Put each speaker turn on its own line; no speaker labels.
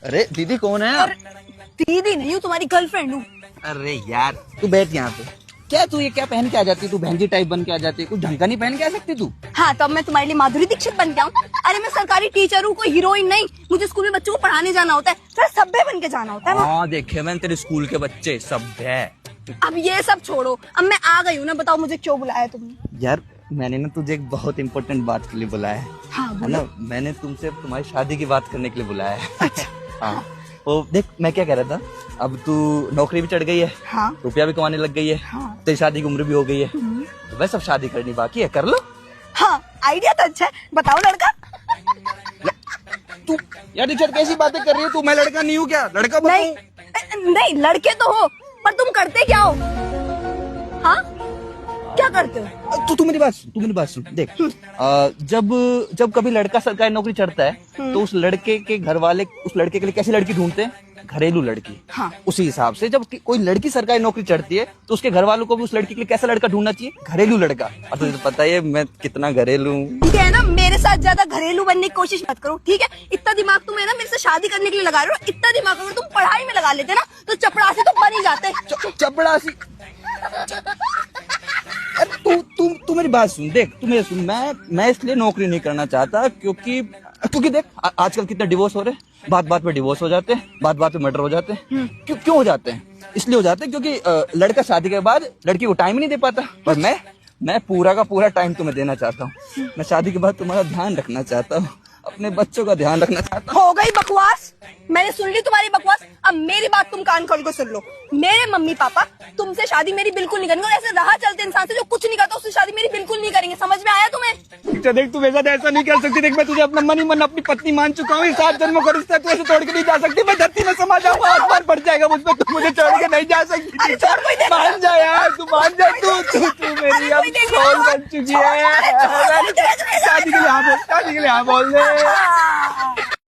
अरे दीदी कौन है आप?
दीदी नहीं हूँ, तुम्हारी गर्लफ्रेंड हूँ।
अरे यार तू बैठ यहाँ पे। क्या तू ये क्या पहन के आ जाती है? तू बहन जी टाइप बन के आ जाती है, कुछ ढंग का नहीं पहन के आ सकती तू?
हाँ तो अब मैं तुम्हारे लिए माधुरी दीक्षित बन के आऊँ? अरे मैं सरकारी टीचर हूँ, कोई हीरोइन नहीं। मुझे स्कूल में बच्चों को पढ़ाने जाना होता है, थोड़ा सभ्य बन के जाना होता है।
हाँ देखे मैंने तेरे स्कूल के बच्चे सभ्य है।
अब ये सब छोड़ो, अब मैं आ गई हूँ ना, बताओ मुझे क्यों बुलाया तुमने?
यार मैंने ना तुझे एक बहुत इम्पोर्टेंट बात के लिए बुलाया है।
हाँ
है
बोलो।
ना, मैंने तुमसे तुम्हारी शादी की बात करने के लिए बुलाया है। अच्छा हाँ तो देख मैं क्या कह रहा था, अब तू नौकरी भी चढ़ गई है,
हाँ
रुपया भी कमाने लग गई है,
हाँ।
तेरी शादी की उम्र भी हो गई है, तो बस अब शादी करनी बाकी है, कर लो।
हाँ आइडिया तो अच्छा है, बताओ लड़का।
तू यार दीक्षित कैसी बातें कर रही है तू? मैं लड़का नहीं हूँ क्या? लड़का
नहीं नहीं, लड़के तो हो, पर तुम करते क्या हो? हाँ क्या करते हो?
तू मेरी बात सुन देख। जब जब कभी लड़का सरकारी नौकरी चढ़ता है तो उस लड़के के घर वाले उस लड़के के लिए कैसी लड़की ढूंढते हैं? घरेलू लड़की।
हाँ।
उसी हिसाब से जब कोई लड़की सरकारी नौकरी चढ़ती है तो उसके घर वालों को भी उस लड़की के लिए कैसा लड़का ढूंढना चाहिए? घरेलू लड़का। और तुझे तो पता है मैं कितना घरेलू हूँ।
ठीक है ना, मेरे साथ ज्यादा घरेलू बनने की कोशिश मत करो, ठीक है? इतना दिमाग तुम है ना मेरे से शादी करने के लिए लगा रहे हो, इतना दिमाग अगर तुम पढ़ाई में लगा लेते ना तो चपड़ासी तो बन ही जाते।
चपड़ासी। अरे तू मेरी बात सुन, देख तू मेरी सुन, मैं इसलिए नौकरी नहीं करना चाहता क्योंकि देख आजकल कितने डिवोर्स हो रहे हैं, बात बात पे डिवोर्स हो जाते हैं, बात बात पे मर्डर हो जाते हैं। क्यों हो जाते हैं? इसलिए हो जाते हैं क्योंकि लड़का शादी के बाद लड़की को टाइम ही नहीं दे पाता। पर मैं पूरा का पूरा टाइम तुम्हें देना चाहता हूँ। मैं शादी के बाद तुम्हारा ध्यान रखना चाहता हूँ, अपने बच्चों का ध्यान रखना चाहता हूँ।
हो गई बकवास, मैंने सुन ली तुम्हारी बकवास। अब मेरी बात तुम कान खोल कर सुन लो। मेरे मम्मी पापा तुमसे शादी मेरी बिल्कुल नहीं करेंगे, और ऐसे राह चलते इंसान से जो कुछ नहीं करता उससे शादी मेरी बिल्कुल नहीं करेंगे। समझ में आया तुम्हें?
देख तू वैसा ऐसा नहीं कर सकती। देख मैं तुझे अपना मन ही मन अपनी पत्नी मान चुका हूँ। 7 जन्मों का रिश्ता तू ऐसे तोड़ के नहीं जा सकती। मैं धरती में समा जाऊंगा, आसमान पड़ जाएगा मुझ पर, तू मुझे छोड़ के नहीं जा सकती।
अरे छोड़, कोई देखो।
मान जा यार, तू मान जा। तू मेरी अब सोल बन चुकी है। शादी के लिए हाँ बोल, शादी के लिए हाँ बोल दे।